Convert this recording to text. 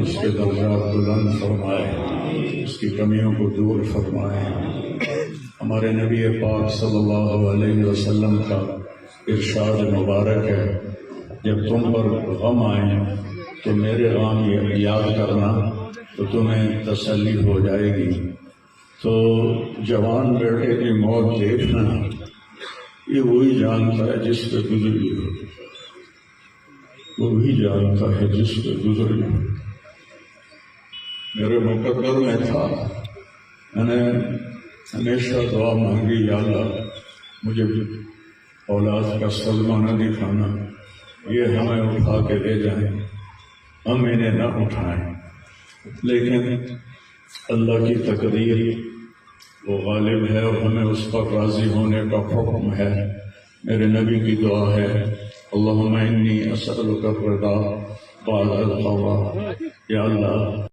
اس کے درجات بلند فرمائے، اس کی کمیوں کو دور فرمائے۔ ہمارے نبی پاک صلی اللہ علیہ وسلم کا ارشاد مبارک ہے، جب تم پر غم آئیں تو میرے غم یاد کرنا تو تمہیں تسلی ہو جائے گی۔ تو جوان بیٹے کی موت دیکھنا یہ وہی جانتا ہے جس پہ گزری ہو، وہی جانتا ہے جس پہ گزری ہو۔ میرے مقدر میں تھا، میں نے ہمیشہ دعا مانگی، یا اللہ مجھے اولاد کا صدمہ نہ دکھانا، یہ ہمیں اٹھا کے لے جائیں، ہم انہیں نہ اٹھائیں۔ لیکن اللہ کی تقدیر وہ غالب ہے اور ہمیں اس پر راضی ہونے کا حکم ہے۔ میرے نبی کی دعا ہے، اللہم انی اسألک الرضا بعد القضاء، یا اللہ